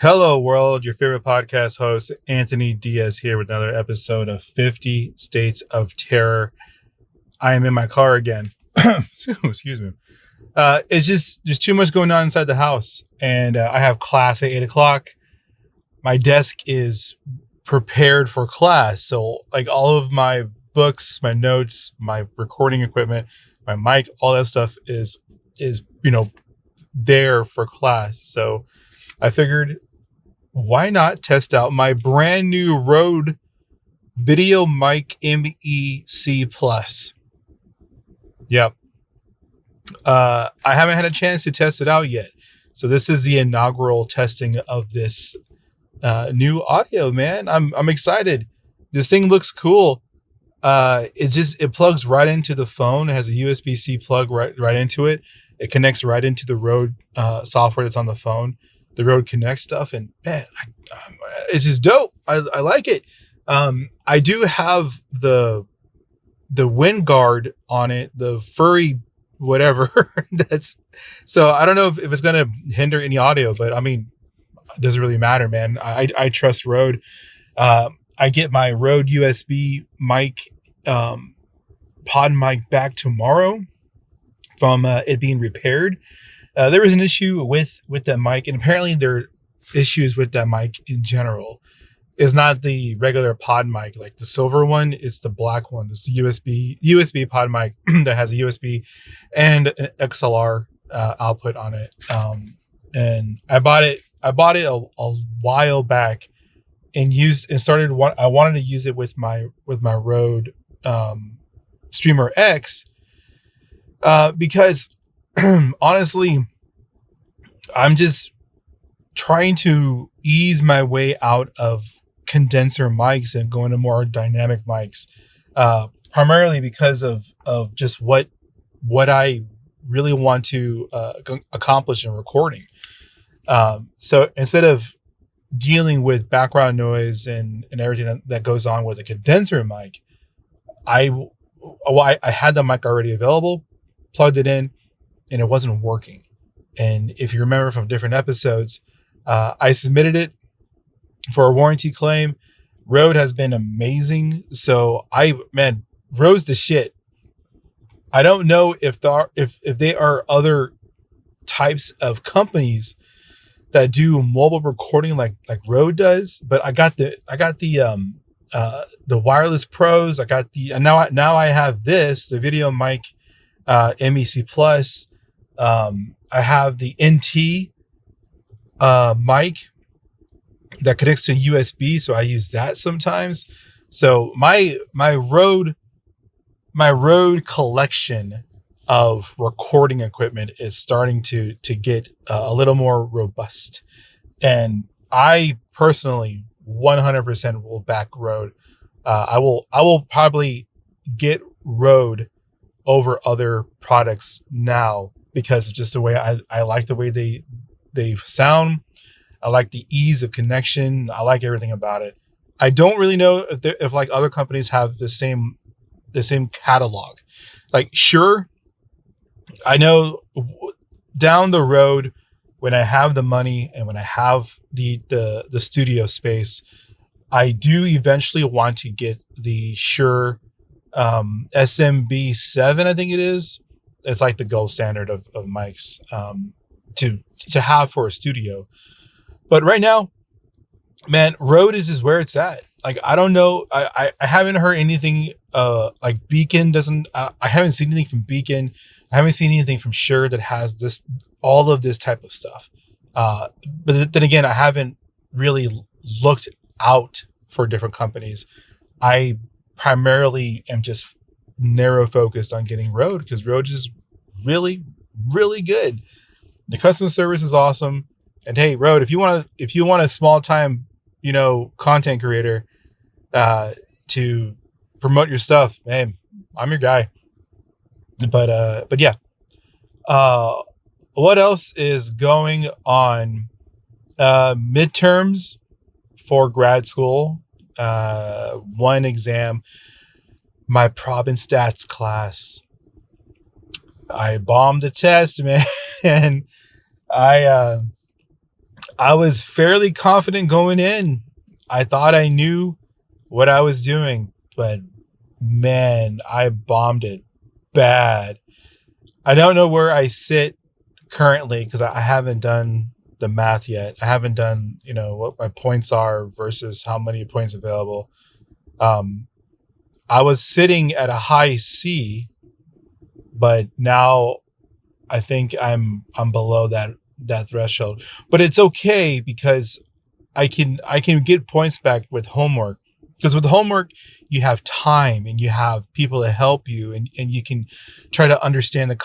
Hello, world. Your favorite podcast host, Anthony Diaz, here with another episode of 50 States of Terror. I am in my car again. Excuse me. It's just there's too much going on inside the house, and I have class at 8 o'clock. My desk is prepared for class, so like all of my books, my notes, my recording equipment, my mic, all that stuff is there for class. So I figured, why not test out my brand new Rode Video Mic MEC Plus? Yep. I haven't had a chance to test it out yet. So this is the inaugural testing of this new audio, man. I'm excited. This thing looks cool. It plugs right into the phone. It has a USB-C plug right into it. It connects right into the Rode software that's on the phone, the Rode Connect stuff, and man, it's just dope. I like it. I do have the wind guard on it, the furry whatever. That's so I don't know if it's gonna hinder any audio, but I mean, it doesn't really matter, man. I trust Rode. I get my Rode USB mic, pod mic back tomorrow from it being repaired. There was an issue with that mic, and apparently there are issues with that mic in general. It's not the regular pod mic, like the silver one. It's the black one. It's the USB pod mic that has a USB and an XLR output on it. And I bought it a while back and I wanted to use it with my Rode Streamer X because honestly, I'm just trying to ease my way out of condenser mics and going to more dynamic mics, primarily because of just what I really want to accomplish in recording. So instead of dealing with background noise and everything that goes on with a condenser mic, I had the mic already available, plugged it in, and it wasn't working. And if you remember from different episodes, I submitted it for a warranty claim. Rode has been amazing. So Rode's the shit. I don't know if they are other types of companies that do mobile recording like Rode does, but I got the wireless pros. I got now I have the video mic MEC Plus. I have the NT mic that connects to USB, so I use that sometimes. So my Rode collection of recording equipment is starting to get a little more robust, and I personally 100% will back Rode. I will probably get Rode over other products now because of just the way I like the way they sound. I like the ease of connection. I like everything about it. I don't really know if like other companies have the same catalog. Like, sure, I know down the road when I have the money and when I have the studio space, I do eventually want to get the Shure SMB7, I think it is. It's like the gold standard of mics to have for a studio. But right now, man, Rode is just where it's at. Like, I don't know. I haven't heard anything like Beacon doesn't. I haven't seen anything from Beacon. I haven't seen anything from Shure that has all of this type of stuff. But then again, I haven't really looked out for different companies. I primarily am just narrow focused on getting Rode because Rode is really, really good. The customer service is awesome. And hey, Rode, if you want a small time, content creator to promote your stuff, man, I'm your guy. But yeah. What else is going on? Midterms for grad school. One exam, my prob and stats class. I bombed the test, man. And I was fairly confident going in. I thought I knew what I was doing, but man, I bombed it bad. I don't know where I sit currently because I haven't done the math yet. I haven't done, what my points are versus how many points available. I was sitting at a high C, but now I think I'm below that threshold. But it's okay because I can get points back with homework. Because with homework, you have time and you have people to help you, and you can try to understand the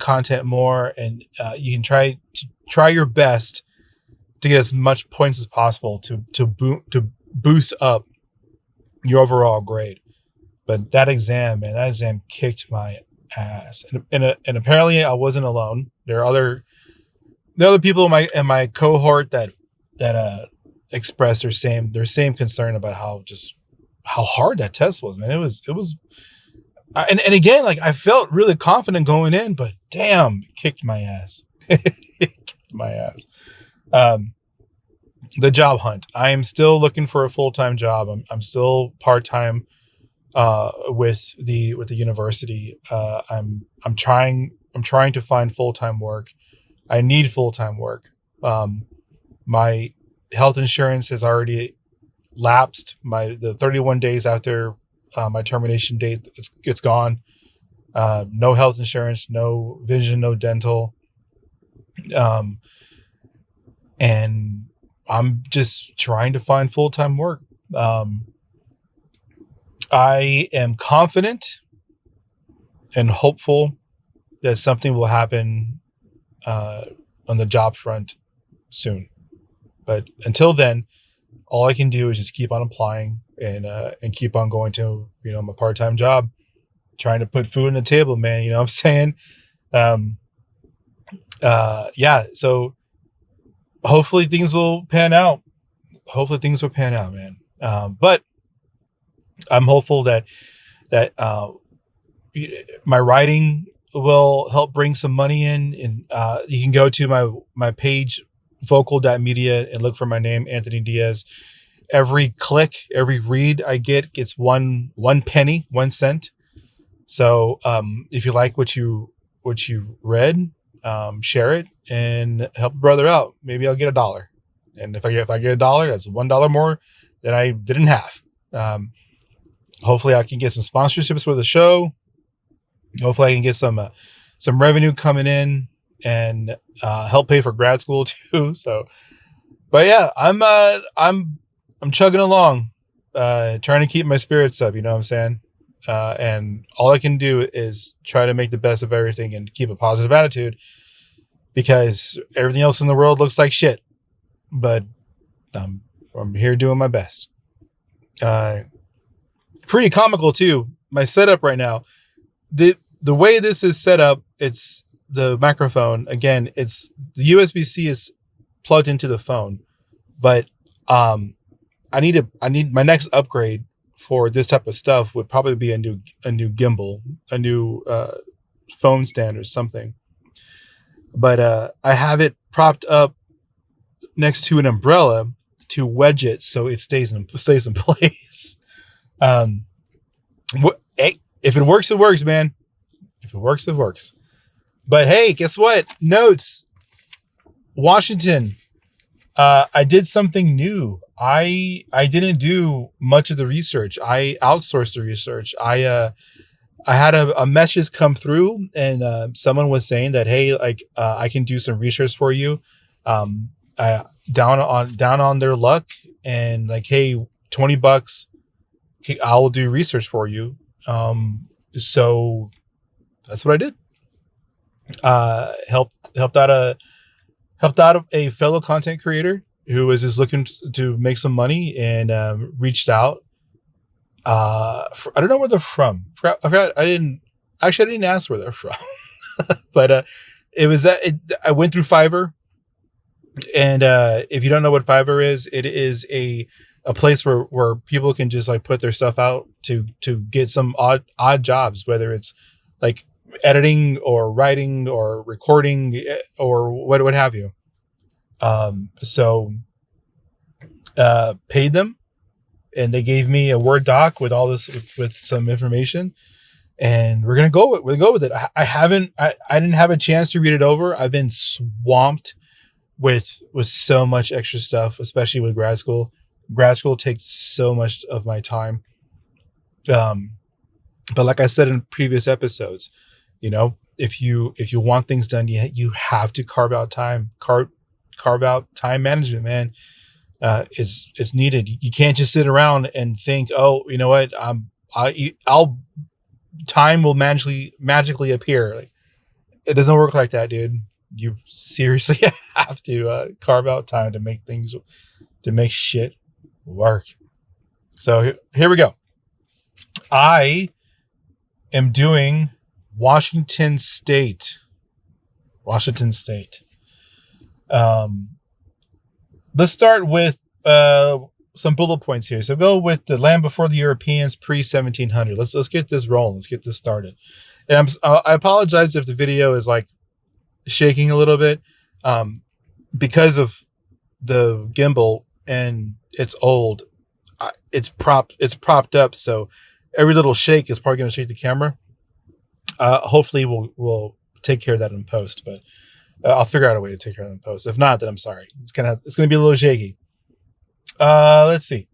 content more, and you can try your best to get as much points as possible to boost up your overall grade. But that exam kicked my ass, and apparently I wasn't alone. There are other people in my cohort that expressed their same concern about how hard that test was, man. It was and again, like, I felt really confident going in, but damn, it kicked my ass. It kicked my ass. The job hunt. I am still looking for a full-time job. I'm still part-time with the university. I'm trying to find full-time work. I need full-time work. My health insurance has already lapsed. The 31 days after my termination date, it's gone. No health insurance, no vision, no dental. And I'm just trying to find full-time work. I am confident and hopeful that something will happen on the job front soon. But until then, all I can do is just keep on applying and keep on going to my part-time job, trying to put food on the table, man. You know what I'm saying? Yeah. So hopefully things will pan out. Man. But I'm hopeful that my writing will help bring some money in, and you can go to my page, vocal.media, and look for my name, Anthony Diaz. Every click, every read I get gets one penny, 1 cent. So if you like what you read, share it and help a brother out. Maybe I'll get $1. And if I get $1, that's $1 more than I didn't have. Hopefully I can get some sponsorships for the show. Hopefully I can get some revenue coming in and help pay for grad school too. So, but yeah, I'm chugging along, trying to keep my spirits up. You know what I'm saying? And all I can do is try to make the best of everything and keep a positive attitude, because everything else in the world looks like shit. But I'm here doing my best. Pretty comical too. My setup right now, the way this is set up, it's the microphone. Again, it's the USB-C is plugged into the phone, but I need my next upgrade for this type of stuff would probably be a new gimbal, a new phone stand or something. But I have it propped up next to an umbrella to wedge it so it stays in place. Hey, if it works, it works, man. If it works, it works. But hey, guess what? Notes. Washington. I did something new. I didn't do much of the research. I outsourced the research. I had a message come through, and someone was saying that, hey, like, I can do some research for you. Down on their luck, and like, hey, $20, I'll do research for you. So that's what I did. Helped out a fellow content creator who was just looking to make some money, and reached out. I don't know where they're from. I forgot. I didn't ask where they're from, but it was I went through Fiverr, and if you don't know what Fiverr is, it is a place where people can just like put their stuff out to get some odd jobs, whether it's like editing or writing or recording or what have you. So paid them, and they gave me a Word doc with all this with some information, and we're gonna go with it. I didn't have a chance to read it over. I've been swamped with so much extra stuff, especially with grad school. Grad school takes so much of my time. But like I said in previous episodes, if you want things done, you have to carve out time. Carve out time management, man. It's needed. You can't just sit around and think, oh, you know what? I'll time will magically appear. Like, it doesn't work like that, dude. You seriously have to carve out time to make shit work. So here we go. I am doing Washington State. Let's start with some bullet points here. So go with the land before the Europeans, pre-1700. Let's get this rolling. Let's get this started. And I apologize if the video is like shaking a little bit, because of the gimbal, and it's old. It's propped up, so every little shake is probably going to shake the camera. Hopefully we'll take care of that in post, but I'll figure out a way to take care of it in post. If not, then I'm sorry. It's gonna be a little shaky. Let's see.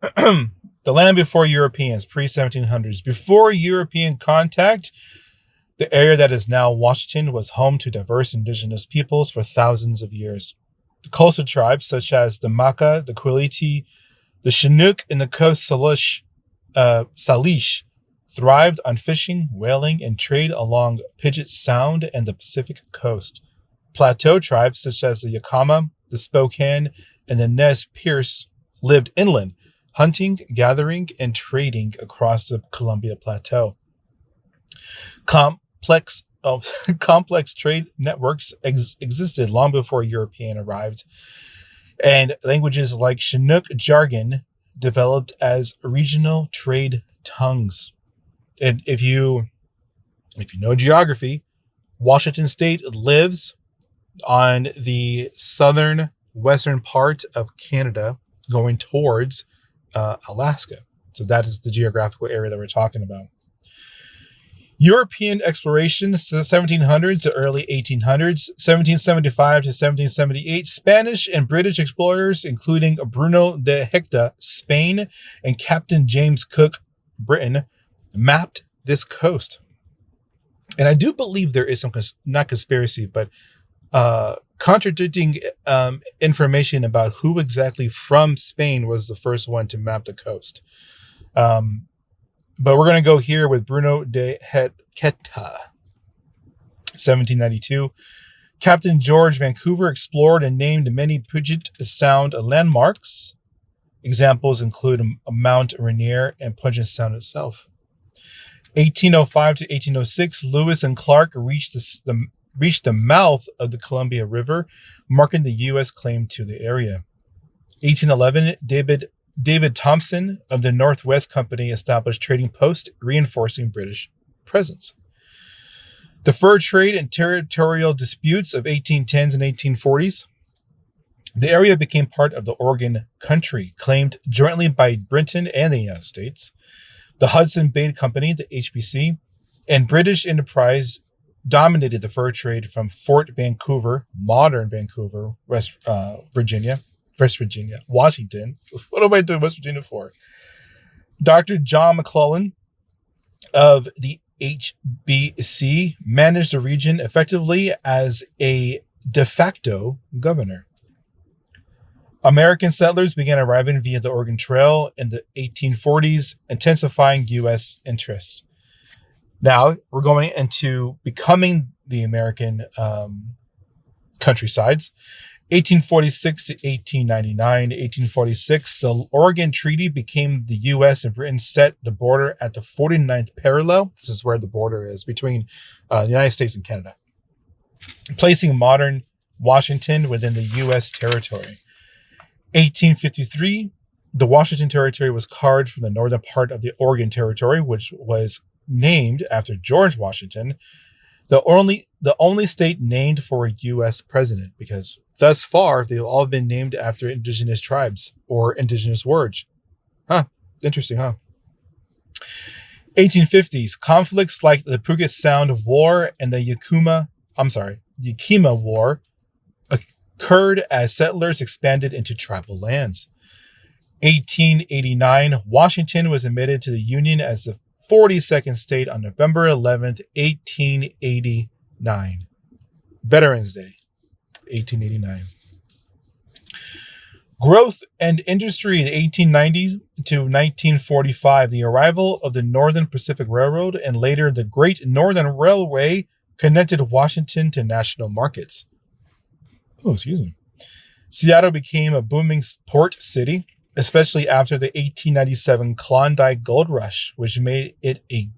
The land before Europeans, pre-1700s. Before European contact, the area that is now Washington was home to diverse indigenous peoples for thousands of years. The coastal tribes, such as the Maka, the Quiliti, the Chinook, and the Coast Salish, thrived on fishing, whaling, and trade along Puget Sound and the Pacific coast. Plateau tribes, such as the Yakama, the Spokane, and the Nez Perce, lived inland, hunting, gathering, and trading across the Columbia Plateau. Complex trade networks existed long before European arrived, and languages like Chinook jargon developed as regional trade tongues. And if you know geography, Washington State lives on the western part of Canada, going towards Alaska. So that is the geographical area that we're talking about. European exploration, 1700s to early 1800s, 1775 to 1778, Spanish and British explorers, including Bruno de Hecta, Spain, and Captain James Cook, Britain, mapped this coast. And I do believe there is some, not conspiracy, but contradicting information about who exactly from Spain was the first one to map the coast. But we're going to go here with Bruno de Hecta, 1792. Captain George Vancouver explored and named many Puget Sound landmarks. Examples include Mount Rainier and Puget Sound itself. 1805 to 1806, Lewis and Clark reached the mouth of the Columbia River, marking the U.S. claim to the area. 1811, David Thompson of the Northwest Company established trading posts, reinforcing British presence. The fur trade and territorial disputes of 1810s and 1840s. The area became part of the Oregon Country, claimed jointly by Britain and the United States. The Hudson Bay Company, the HBC, and British enterprise dominated the fur trade from Fort Vancouver, modern Vancouver, West Virginia, Washington. What am I doing West Virginia for? Dr. John McClellan of the HBC managed the region effectively as a de facto governor. American settlers began arriving via the Oregon Trail in the 1840s, intensifying U.S. interest. Now we're going into becoming the American countrysides. 1846 to 1899. 1846, the Oregon Treaty became the U.S. and Britain set the border at the 49th parallel. This is where the border is between the United States and Canada, placing modern Washington within the U.S. territory. 1853, the Washington Territory was carved from the northern part of the Oregon Territory, which was named after George Washington, the only state named for a U.S. president, because Thus far, they've all been named after indigenous tribes or indigenous words. Huh. Interesting, huh? 1850s. Conflicts like the Puget Sound War and the Yakima War occurred as settlers expanded into tribal lands. 1889. Washington was admitted to the Union as the 42nd state on November 11th, 1889. Veterans Day, 1889. Growth and industry in the 1890s to 1945. The arrival of the Northern Pacific Railroad and later the Great Northern Railway connected Washington to national markets. Oh, excuse me. Seattle became a booming port city, especially after the 1897 Klondike Gold Rush, which made it a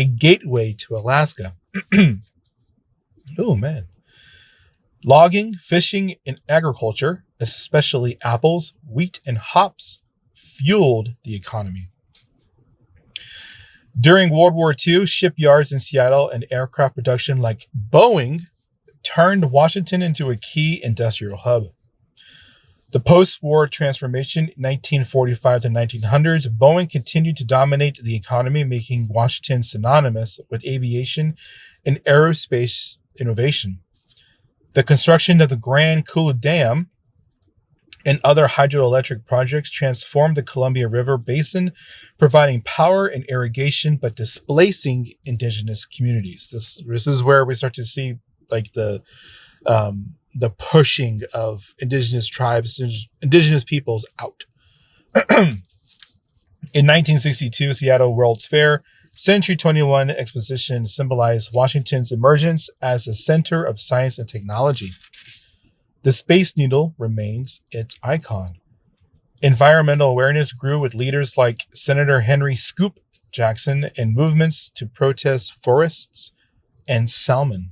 gateway to Alaska. Oh, man. Logging, fishing, and agriculture, especially apples, wheat, and hops, fueled the economy. During World War II, shipyards in Seattle and aircraft production like Boeing turned Washington into a key industrial hub. The post-war transformation, 1945 to 1900s, Boeing continued to dominate the economy, making Washington synonymous with aviation and aerospace innovation. The construction of the Grand Coulee Dam and other hydroelectric projects transformed the Columbia River Basin, providing power and irrigation, but displacing indigenous communities. This is where we start to see like the pushing of indigenous tribes, indigenous peoples out. In 1962, Seattle World's Fair Century 21 exposition symbolized Washington's emergence as a center of science and technology. The Space Needle remains its icon. Environmental awareness grew with leaders like Senator Henry Scoop Jackson and movements to protest forests and salmon.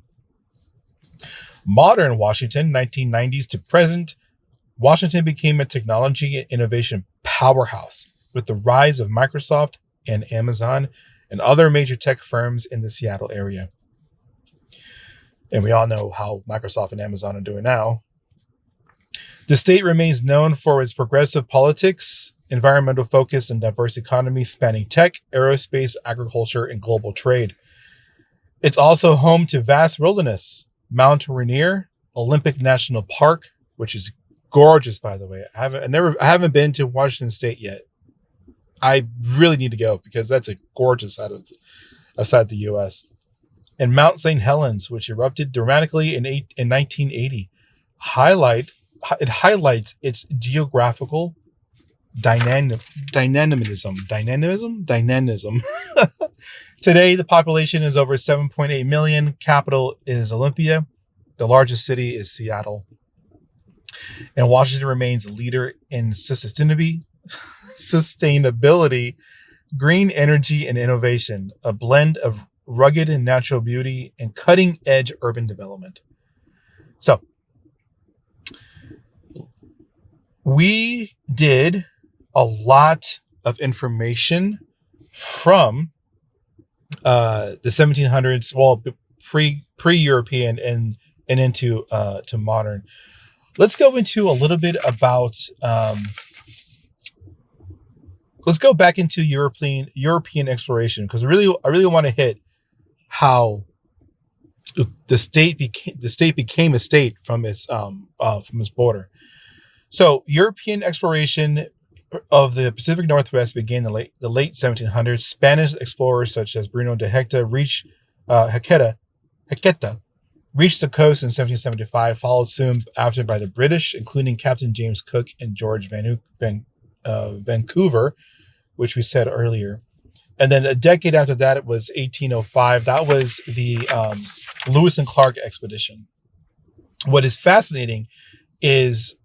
Modern Washington, 1990s to present, Washington became a technology and innovation powerhouse with the rise of Microsoft and Amazon and other major tech firms in the Seattle area. And we all know how Microsoft and Amazon are doing now. The state remains known for its progressive politics, environmental focus, and diverse economy spanning tech, aerospace, agriculture, and global trade. It's also home to vast wilderness, Mount Rainier, Olympic National Park, which is gorgeous, by the way. I haven't been to Washington State yet. I really need to go because that's a gorgeous side of the U.S. And Mount St. Helens, which erupted dramatically in 1980, highlights its geographical dynamism. Today, the population is over 7.8 million. Capital is Olympia. The largest city is Seattle. And Washington remains a leader in sustainability, green energy, and innovation, a blend of rugged and natural beauty and cutting-edge urban development. So, we did a lot of information from the 1700s, well, pre-European and into to modern. Let's go into a little bit about. Let's go back into European exploration because I really want to hit how the state became a state from its border. So European exploration of the Pacific Northwest began in the late 1700s. Spanish explorers such as Bruno de Heceta reached the coast in 1775, followed soon after by the British, including Captain James Cook and George Vancouver, which we said earlier. And then a decade after that, it was 1805. That was the Lewis and Clark expedition. What is fascinating is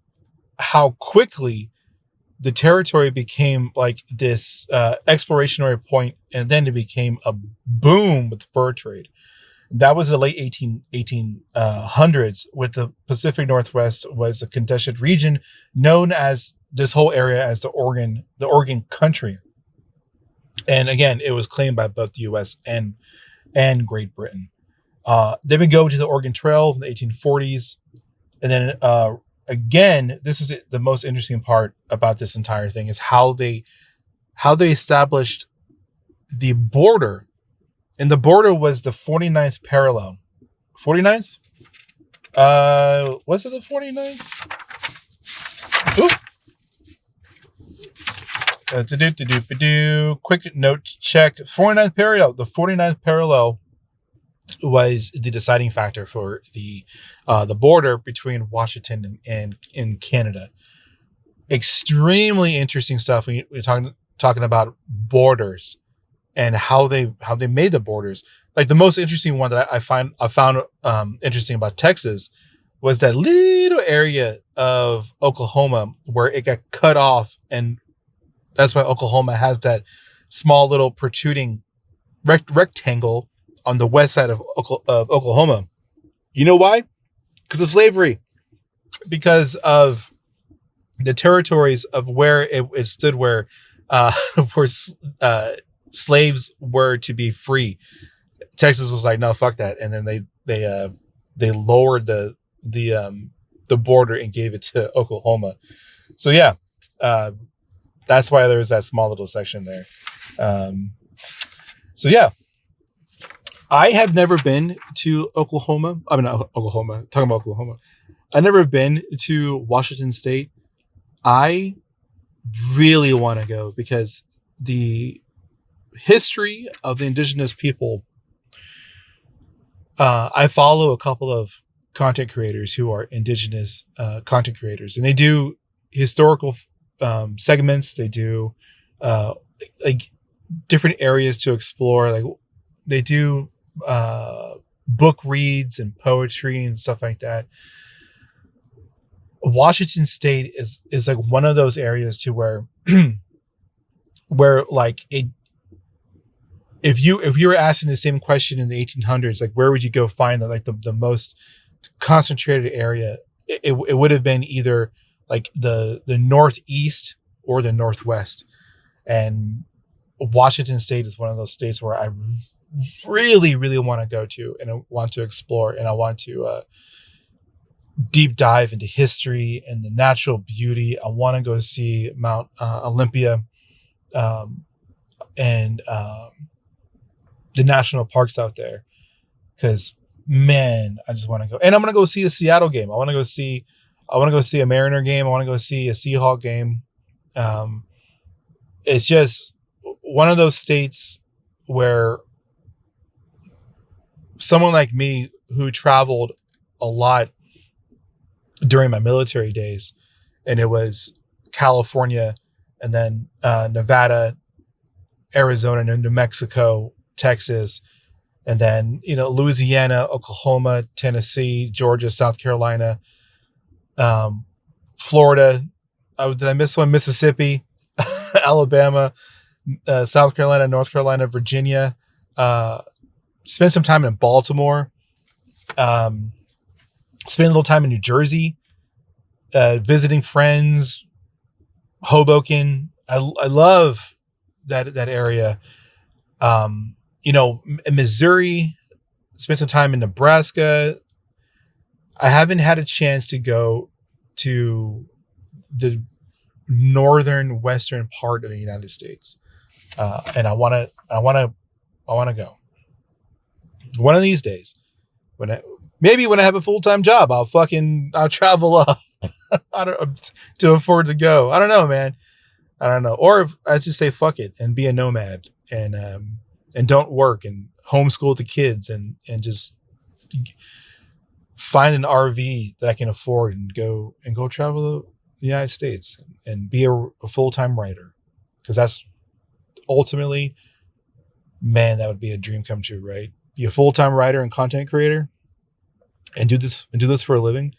how quickly the territory became like this explorationary point, and then it became a boom with fur trade. That was the late 1800s, with the Pacific Northwest was a contested region known as this whole area as the Oregon country. And again, it was claimed by both the U.S. and Great Britain. They've been going to the Oregon Trail in the 1840s. And then again, this is the most interesting part about this entire thing is how they established the border. And the border was the 49th parallel. 49th? Was it the 49th? Quick note check. 49th parallel. The 49th parallel was the deciding factor for the border between Washington and Canada. Extremely interesting stuff. We're talking about borders and how they made the borders. Like the most interesting one that I found interesting about Texas was that little area of Oklahoma where it got cut off, and that's why Oklahoma has that small little protruding rectangle on the west side of Oklahoma. You know why? Because of slavery. Because of the territories of where it stood, where slaves were to be free. Texas was like, no, fuck that, and then they lowered the border and gave it to Oklahoma. So yeah, that's why there was that small little section there. So yeah, I have never been to Oklahoma. I mean, not Oklahoma. Talking about Oklahoma, I've never been to Washington State. I really want to go because the history of the indigenous people. I follow a couple of content creators who are indigenous content creators, and they do historical segments. They do like different areas to explore. Like they do book reads and poetry and stuff like that. Washington State is like one of those areas to where like if you were asking the same question in the 1800s, like where would you go find the most concentrated area? It would have been either like the northeast or the northwest, and Washington State is one of those states where I really, really want to go to, and I want to explore, and I want to deep dive into history and the natural beauty. I want to go see Mount Olympia, and the national parks out there, because man, I just want to go. And I'm going to go see a Seattle game. I want to go see a Mariner game. I want to go see a Seahawk game. It's just one of those states where someone like me who traveled a lot during my military days, and it was California and then Nevada, Arizona, and New Mexico, Texas, and then Louisiana, Oklahoma, Tennessee, Georgia, South Carolina, Florida. Did I miss one? Mississippi, Alabama, South Carolina, North Carolina, Virginia. Spent some time in Baltimore. Spent a little time in New Jersey, visiting friends. Hoboken. I love that area. In Missouri, spent some time in Nebraska. I haven't had a chance to go to the northern western part of the United States, and I want to go. One of these days, when I have a full-time job, I'll travel up. To afford to go. I don't know, man. I don't know. Or if I just say fuck it and be a nomad and don't work and homeschool the kids and just find an RV that I can afford and go travel the United States and be a full-time writer. Because that's ultimately, man, that would be a dream come true, right? Be a full-time writer and content creator and do this for a living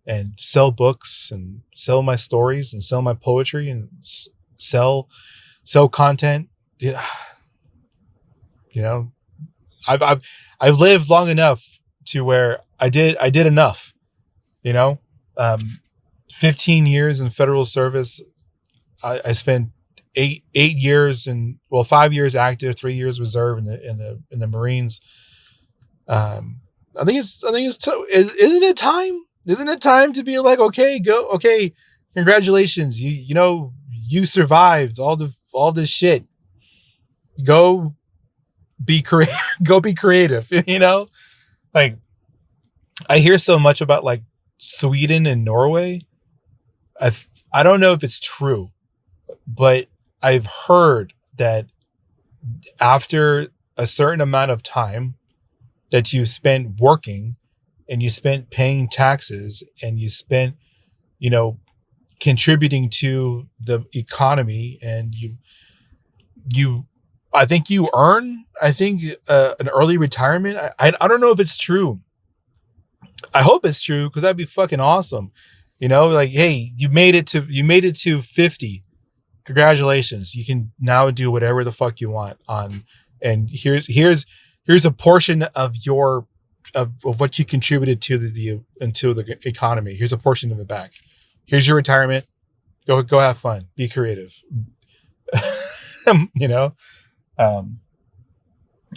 and sell books and sell my stories and sell my poetry and sell content. Yeah. I've lived long enough to where I did enough, 15 years in federal service. I spent 8 years 5 years active, 3 years reserve in the Marines. Isn't it time? Isn't it time to be like, okay, congratulations, you survived all this shit. Go be creative. Go be creative. Like I hear so much about like Sweden and Norway. I don't know if it's true, but I've heard that after a certain amount of time that you spent working and you spent paying taxes and you spent, contributing to the economy, and I think you earn, an early retirement. I don't know if it's true. I hope it's true, because that'd be fucking awesome. Like, hey, you made it to 50. Congratulations. You can now do whatever the fuck you want and here's a portion of what you contributed to the economy. Here's a portion of it back. Here's your retirement. Go have fun. Be creative. I don't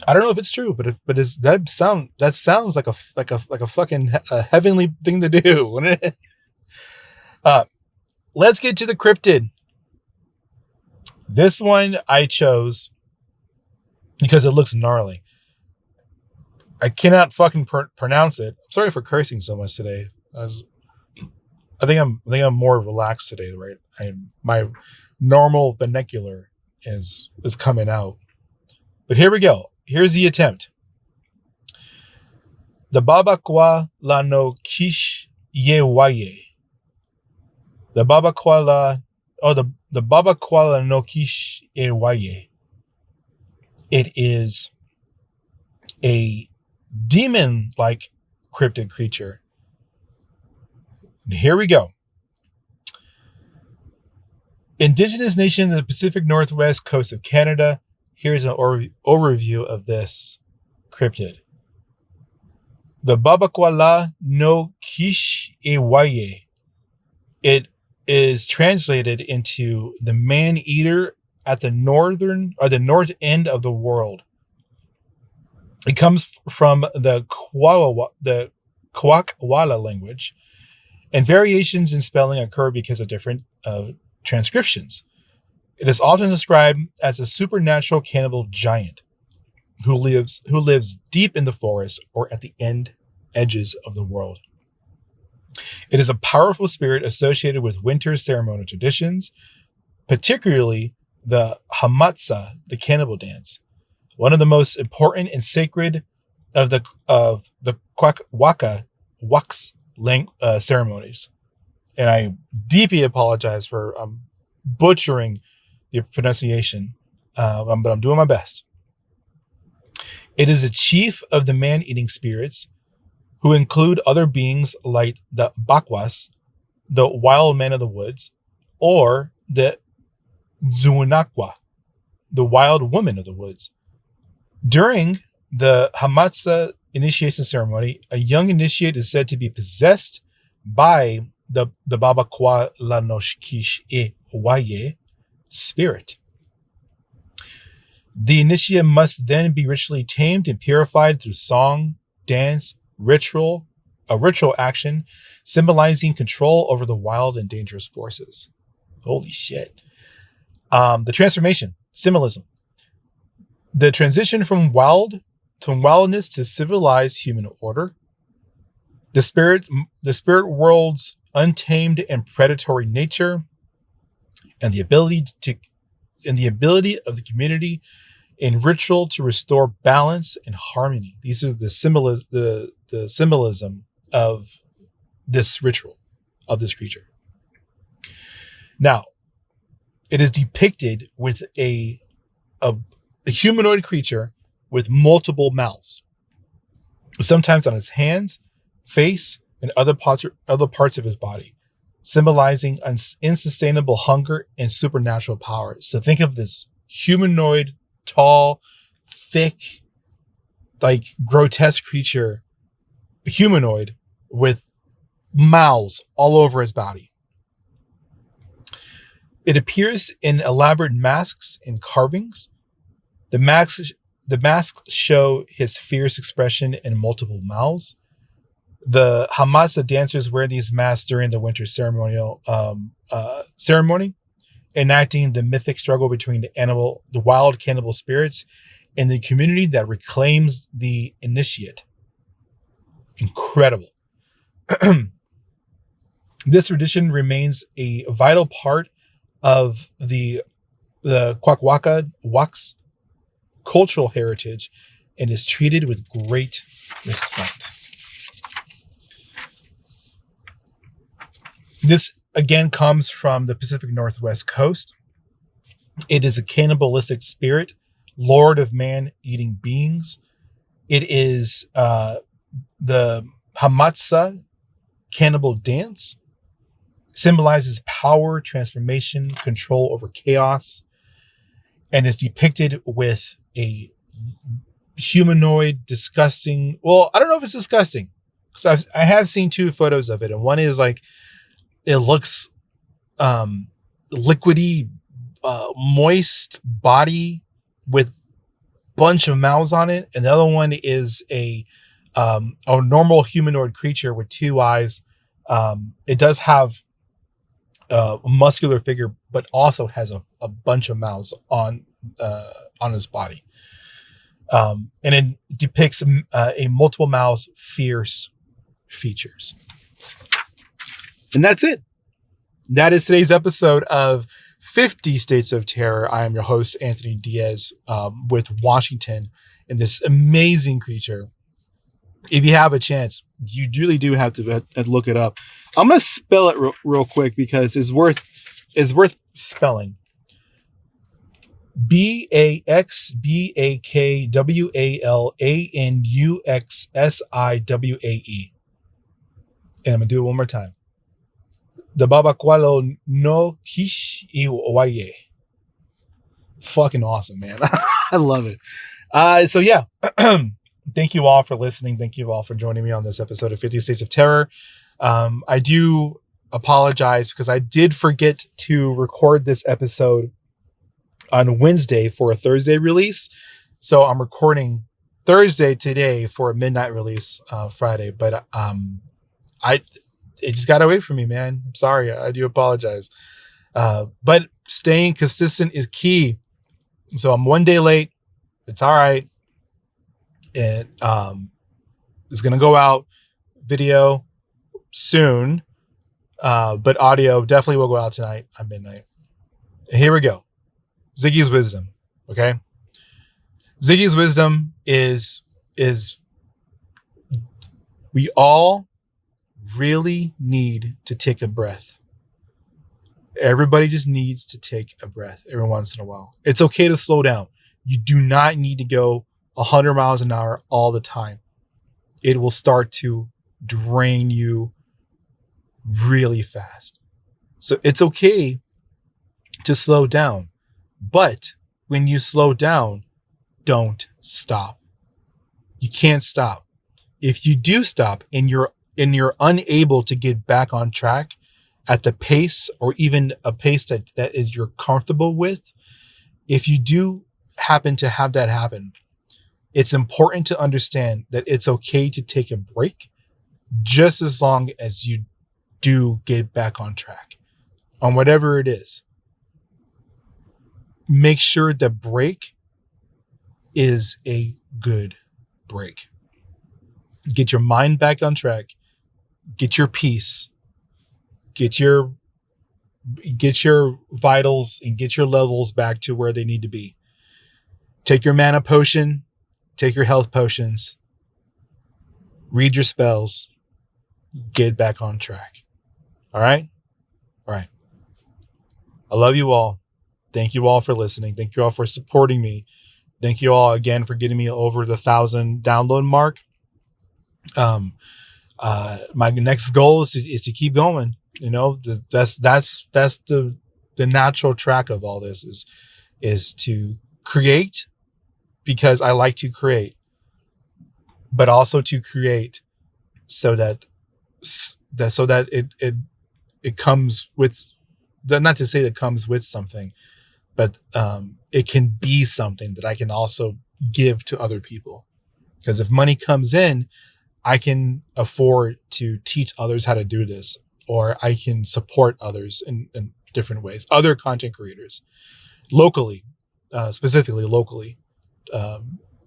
know if it's true, but that sounds like a fucking heavenly thing to do, wouldn't it? Let's get to the cryptid. This one I chose because it looks gnarly. I cannot fucking pronounce it. I'm sorry for cursing so much today. I think I'm more relaxed today, right? My normal vernacular is coming out. But here we go. Here's the attempt. The Baxbakwalanuxsiwae. The Baxbakwalanuxsiwae. It is a demon-like cryptid creature. Here we go. Indigenous nation in the Pacific Northwest coast of Canada. Here's an overview of this cryptid. The Baxbakwalanuxsiwae. It is translated into the man-eater at the north end of the world. It comes from the Kwakwala language, and variations in spelling occur because of different transcriptions. It is often described as a supernatural cannibal giant who lives deep in the forest or at the edges of the world. It is a powerful spirit associated with winter ceremonial traditions, particularly the Hamatsa, the cannibal dance, one of the most important and sacred of the Kwakwaka ceremonies. And I deeply apologize for butchering the pronunciation, but I'm doing my best. It is a chief of the man-eating spirits, who include other beings like the Bakwas, the wild men of the woods, or the Zunakwa, the wild woman of the woods. During the Hamatsa initiation ceremony, a young initiate is said to be possessed by the Baxbakwalanuxsiwae spirit. The initiate must then be ritually tamed and purified through song, dance, a ritual action symbolizing control over the wild and dangerous forces. Holy shit. The transformation, symbolism. The transition from wildness to civilized human order. The spirit world's untamed and predatory nature, and the ability of the community in ritual to restore balance and harmony. These are the symbolism of this ritual, of this creature. Now, it is depicted with a humanoid creature with multiple mouths, sometimes on his hands, face, and other parts of his body, symbolizing unsustainable hunger and supernatural power. So think of this humanoid, tall, thick, like grotesque creature, humanoid with mouths all over his body. It appears in elaborate masks and carvings. The masks The masks show his fierce expression in multiple mouths. The Hamasa dancers wear these masks during the winter ceremony, enacting the mythic struggle between the wild cannibal spirits and the community that reclaims the initiate. Incredible. This tradition remains a vital part of the Kwakwaka'wak's cultural heritage and is treated with great respect. This again comes from the Pacific Northwest coast. It is a cannibalistic spirit, lord of man-eating beings. It is the Hamatsa cannibal dance. Symbolizes power, transformation, control over chaos, and is depicted with a humanoid, disgusting. Well, I don't know if it's disgusting because I have seen 2 photos of it, and one is like it looks liquidy, moist body with bunch of mouths on it, and the other one is a normal humanoid creature with 2 eyes. It does have a muscular figure, but also has a bunch of mouths on his body. And it depicts a multiple mouths, fierce features. And that's it. That is today's episode of 50 States of Terror. I am your host, Anthony Diaz, with Washington, and this amazing creature. If you have a chance, you really do have to look it up. I'm gonna spell it real quick because it's worth spelling. Baxbakwalanuxsiwae. And I'm gonna do it one more time. The Baxbakwalanuxsiwae. Fucking awesome, man. I love it. So yeah. Thank you all for listening. Thank you all for joining me on this episode of 50 States of Terror. I do apologize because I did forget to record this episode on Wednesday for a Thursday release. So I'm recording Thursday today for a midnight release Friday. But it just got away from me, man. I'm sorry. I do apologize. But staying consistent is key. So I'm one day late. It's all right. And it's going to go out video soon, but audio definitely will go out tonight at midnight. And here we go. Ziggy's wisdom. Okay. Ziggy's wisdom is we all really need to take a breath. Everybody just needs to take a breath every once in a while. It's okay to slow down. You do not need to go 100 miles an hour all the time. It will start to drain you really fast. So it's okay to slow down. But when you slow down, don't stop. You can't stop. If you do stop and you're unable to get back on track at the pace or even a pace that is you're comfortable with, if you do happen to have that happen, it's important to understand that it's okay to take a break just as long as you do get back on track on whatever it is. Make sure the break is a good break. Get your mind back on track. Get your peace. Get your vitals and get your levels back to where they need to be. Take your mana potion. Take your health potions, read your spells, get back on track. All right? All right. I love you all. Thank you all for listening. Thank you all for supporting me. Thank you all again for getting me over the 1,000 download mark. My next goal is to keep going. You know, that's the natural track of all this is to create, because I like to create, but also to create so that it comes with, not to say that it comes with something, but it can be something that I can also give to other people. Because if money comes in, I can afford to teach others how to do this, or I can support others in different ways, other content creators locally, specifically locally,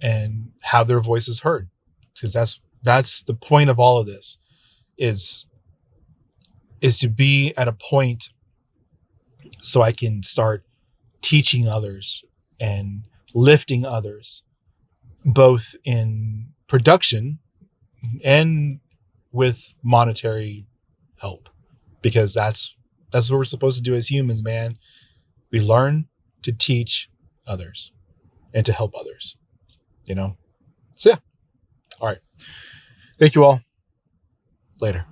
and have their voices heard. Because that's the point of all of this is to be at a point so I can start teaching others and lifting others, both in production and with monetary help, because that's what we're supposed to do as humans, man. We learn to teach others and to help others, So yeah. All right. Thank you all. Later.